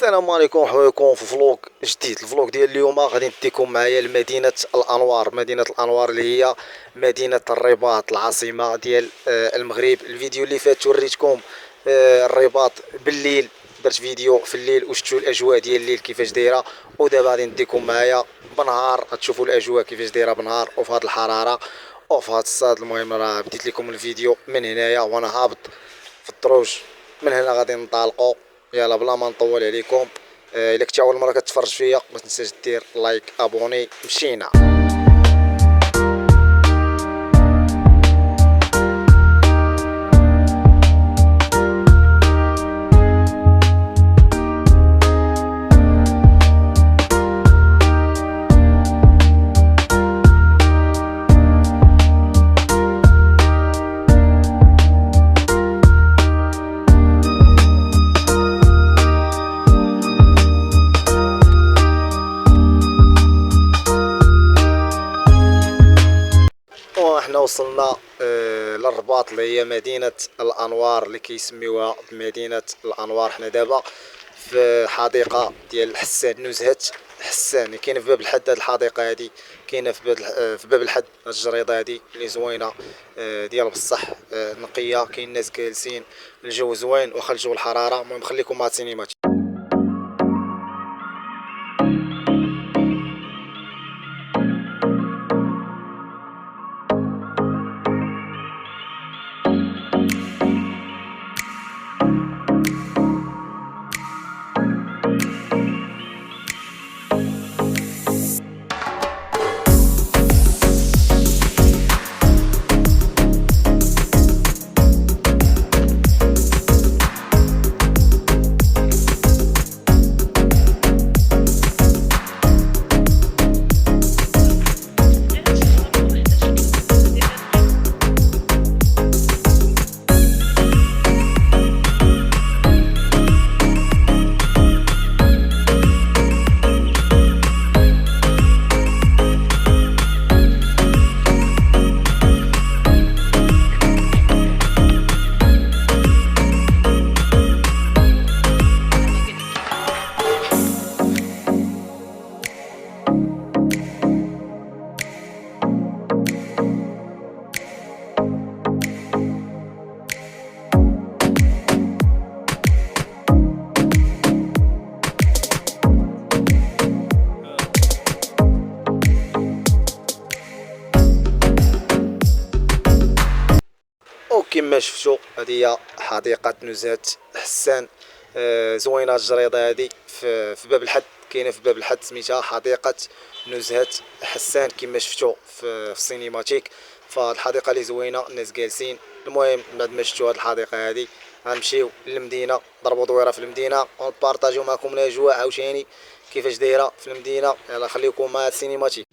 السلام عليكم، مرحبا بكم في فلوق جديد. الفلوق ديال اليوم غادي نديكم معايا لمدينه الانوار. مدينه الانوار اللي هي مدينه الرباط، العاصمه ديال المغرب. الفيديو اللي فات وريتكم الرباط بالليل، درت فيديو في الليل وشفتوا الاجواء ديال الليل كيفاش دايره. ودابا غادي نديكم معايا بنهار، غتشوفوا الاجواء كيفاش دايره بنهار وفي هذه الحراره وفي هذا الصاد. المهم راه بديت لكم الفيديو من هنايا وانا هابط في الدروج. من هنا غادي ننطلقوا. يلا بلا ما نطول عليكم، الا كنتي اول مره كتفرج فيا ما تنساش دير لايك ابوني. مشينا. احنا وصلنا للرباط اللي هي مدينة الأنوار اللي كيسميوها بمدينة الأنوار. حنا دابا في حديقة ديال حسان، نزهة حسان كاينة في باب الحد. هاد الحديقة هادي كاينة في باب الحد. هاد الجريدة هادي اللي زوينة ديال بصح نقية، كاين ناس جالسين، الجو زوين واخا الجو الحرارة. المهم خليكم مع السينمات. وكما شفتوا هذه هي حديقة نزهة حسان. زوينة الجريدة هذه في باب الحد، كاينة في باب الحد، سميتها حديقة نزهة حسان كما شفتوا في السينماتيك. فالحديقة اللي زوينة، الناس جالسين. المهم بعد ما شفتوا هذه الحديقة هذه غنمشيو للمدينة، ضربوا دويرة في المدينة ونبارطاجيو معكم الاجواء عاوتاني كيفاش دايرة في المدينة. يلا خليكم مع السينماتيك.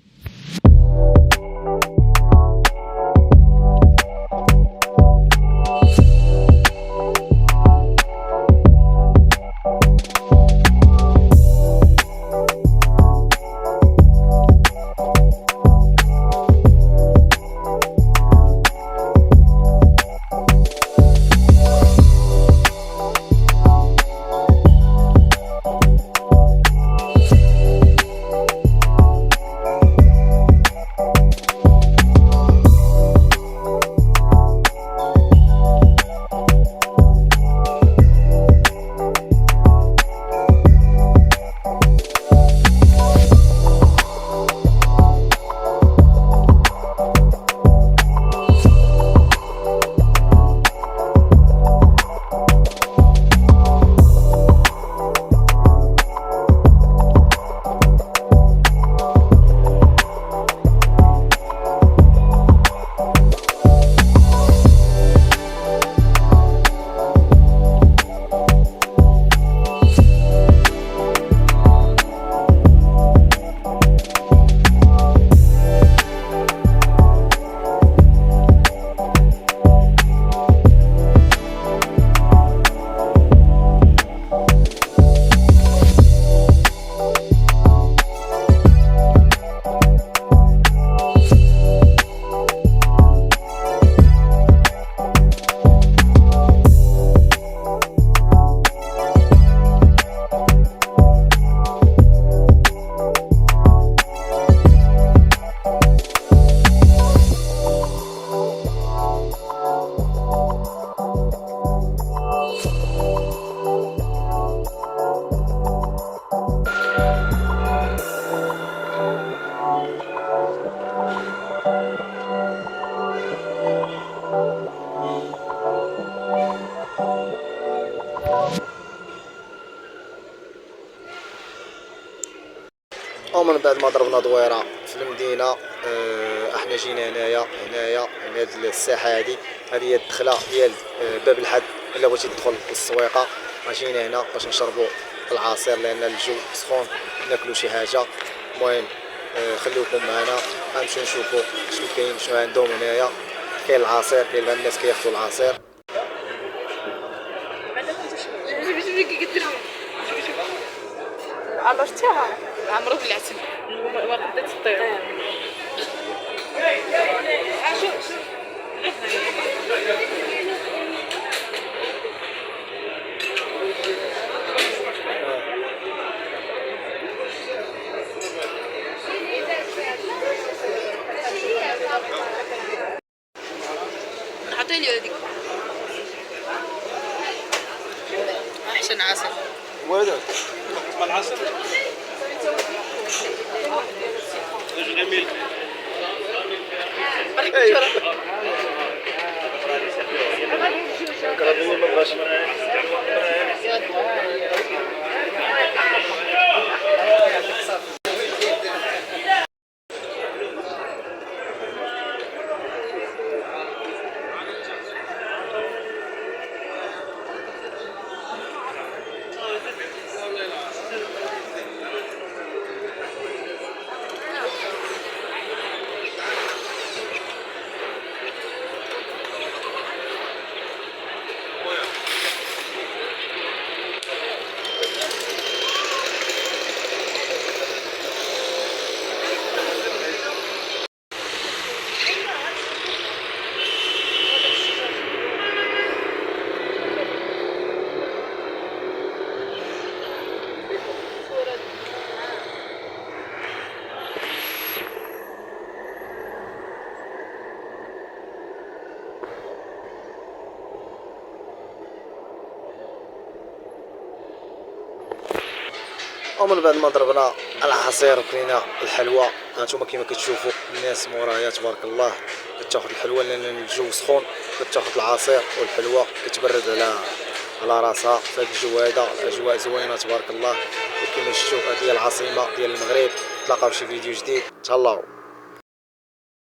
ومن بعد ما ضربنا دويره في المدينه احنا جينا هنايا هاد الساحه هذه هي الدخله ديال باب الحد. الا بغيتي تدخل للسويقه جينا هنا باش نشربوا العصير لان الجو سخون، ناكلوا شي حاجه. المهم خليكم معنا غنمشيو نشوفوا شنو كاين شنو عندهم هنايا. كاين العصير، كاين الناس كياخذوا العصير. الله شتيها عمرو بلعتي وقدت الطير. عطيني هذيك احسن عسل. وهذا العصر جميل. ومن بعد ما ضربنا العصير وكلينا الحلوى، هانتوما كيما كتشوفوا الناس مورايا تبارك الله كتاخذ الحلوى لان الجو سخون، كتاخذ العصير والحلوى كتبرد على راسها في هذا الجو هذا. الاجواء زوينه تبارك الله. وكما شفتوا هذه هي العاصمه ديال المغرب. نتلاقاو في شي فيديو جديد، تهلاو.